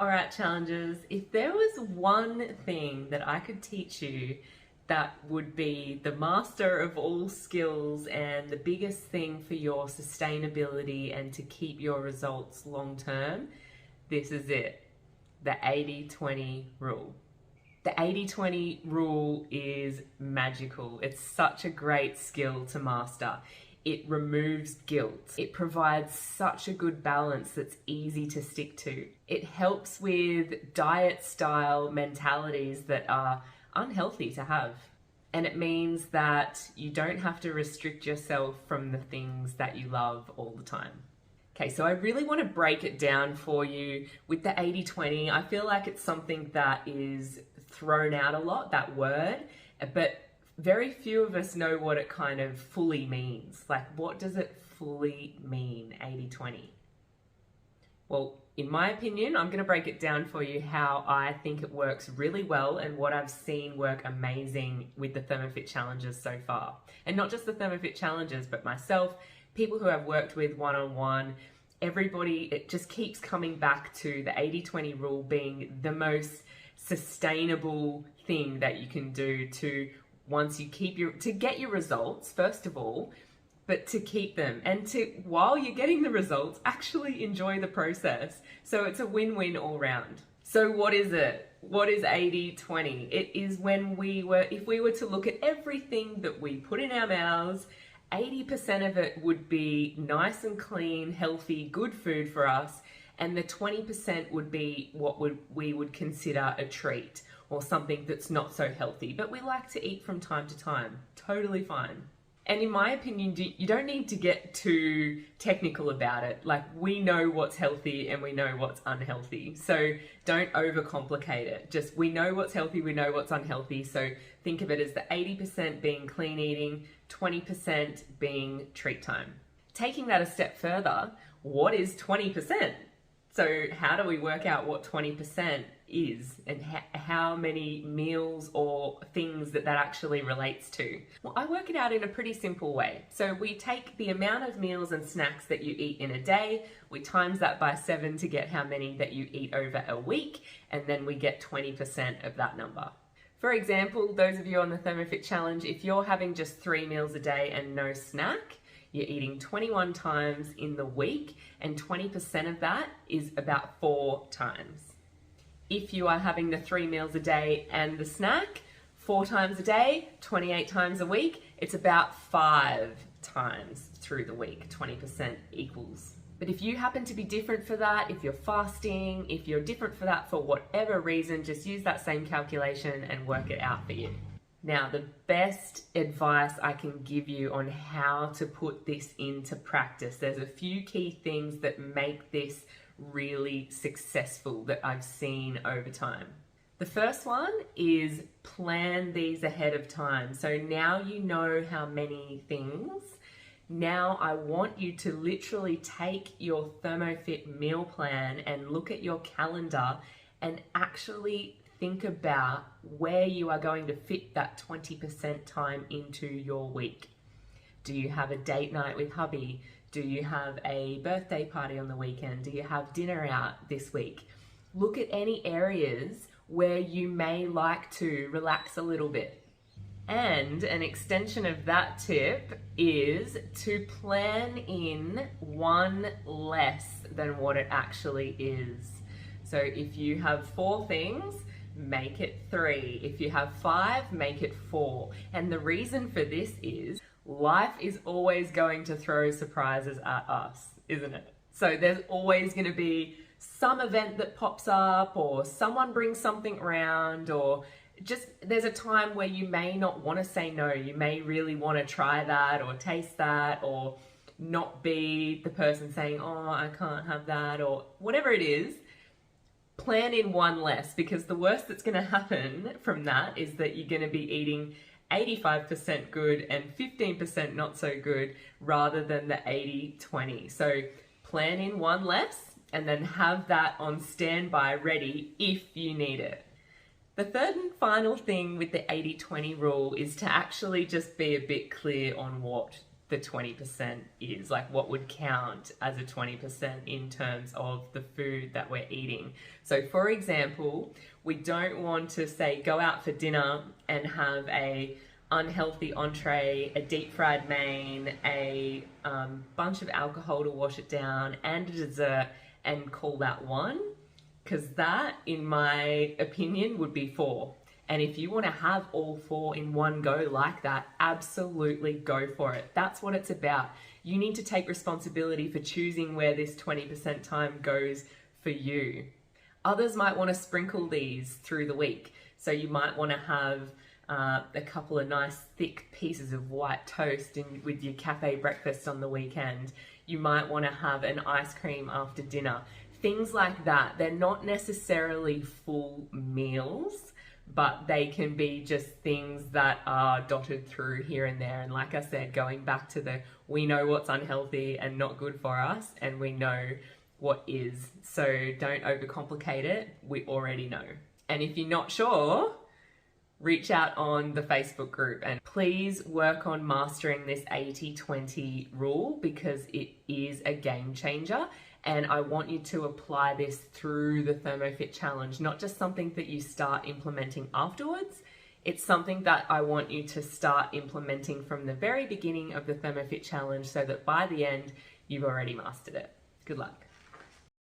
All right, challengers, if there was one thing that I could teach you that would be the master of all skills and the biggest thing for your sustainability and to keep your results long term, this is it. The 80-20 rule. The 80-20 rule is magical. It's such a great skill to master. It removes guilt. It provides such a good balance that's easy to stick to. It helps with diet style mentalities that are unhealthy to have. And it means that you don't have to restrict yourself from the things that you love all the time. Okay, so I really want to break it down for you with the 80-20. I feel like it's something that is thrown out a lot, that word, but very few of us know what it kind of fully means. Like, what does it fully mean, 80-20? Well, in my opinion, I'm going to break it down for you how I think it works really well and what I've seen work amazing with the ThermoFit challenges so far. And not just the ThermoFit challenges, but myself, people who I've worked with one-on-one, everybody, it just keeps coming back to the 80-20 rule being the most sustainable thing that you can do to once you to get your results, first of all, but to keep them and to, while you're getting the results, actually enjoy the process. So it's a win-win all round. So what is it? What is 80-20? It is when if we were to look at everything that we put in our mouths, 80% of it would be nice and clean, healthy, good food for us. And the 20% would be what we would consider a treat or something that's not so healthy, but we like to eat from time to time. Totally fine. And in my opinion, you don't need to get too technical about it. Like, we know what's healthy and we know what's unhealthy. So don't overcomplicate it. Just, we know what's healthy, we know what's unhealthy. So think of it as the 80% being clean eating, 20% being treat time. Taking that a step further, what is 20%? So how do we work out what 20% is and how many meals or things that actually relates to? Well, I work it out in a pretty simple way. So we take the amount of meals and snacks that you eat in a day, we times that by 7 to get how many that you eat over a week, and then we get 20% of that number. For example, those of you on the ThermoFit challenge, if you're having just 3 meals a day and no snack, you're eating 21 times in the week, and 20% of that is about 4 times. If you are having the 3 meals a day and the snack 4 times a day, 28 times a week, it's about 5 times through the week, 20% equals. But if you happen to be different for that, if you're fasting, if you're different for that for whatever reason, just use that same calculation and work it out for you. Now, the best advice I can give you on how to put this into practice, there's a few key things that make this really successful that I've seen over time. The first one is plan these ahead of time. So now you know how many things. Now I want you to literally take your ThermoFit meal plan and look at your calendar and actually think about where you are going to fit that 20% time into your week. Do you have a date night with hubby? Do you have a birthday party on the weekend? Do you have dinner out this week? Look at any areas where you may like to relax a little bit. And an extension of that tip is to plan in one less than what it actually is. So if you have 4 things, make it 3. If you have 5, make it 4. And the reason for this is life is always going to throw surprises at us, isn't it? So there's always going to be some event that pops up, or someone brings something around, or just there's a time where you may not want to say no. You may really want to try that or taste that, or not be the person saying, oh, I can't have that, or whatever it is. Plan in one less, because the worst that's going to happen from that is that you're going to be eating 85% good and 15% not so good rather than the 80-20. So plan in one less and then have that on standby ready if you need it. The third and final thing with the 80-20 rule is to actually just be a bit clear on what the 20% is, like what would count as a 20% in terms of the food that we're eating. So for example, we don't want to say go out for dinner and have a unhealthy entree, a deep fried main, a bunch of alcohol to wash it down, and a dessert, and call that one, because that, in my opinion, would be 4. And if you want to have all 4 in one go like that, absolutely go for it. That's what it's about. You need to take responsibility for choosing where this 20% time goes for you. Others might want to sprinkle these through the week. So you might want to have a couple of nice thick pieces of white toast with your cafe breakfast on the weekend. You might want to have an ice cream after dinner. Things like that. They're not necessarily full meals, but they can be just things that are dotted through here and there. And like I said, going back to we know what's unhealthy and not good for us, and we know what is. So don't overcomplicate it. We already know. And if you're not sure, reach out on the Facebook group, and please work on mastering this 80-20 rule, because it is a game changer. And I want you to apply this through the ThermoFit challenge, not just something that you start implementing afterwards. It's something that I want you to start implementing from the very beginning of the ThermoFit challenge, so that by the end, you've already mastered it. Good luck.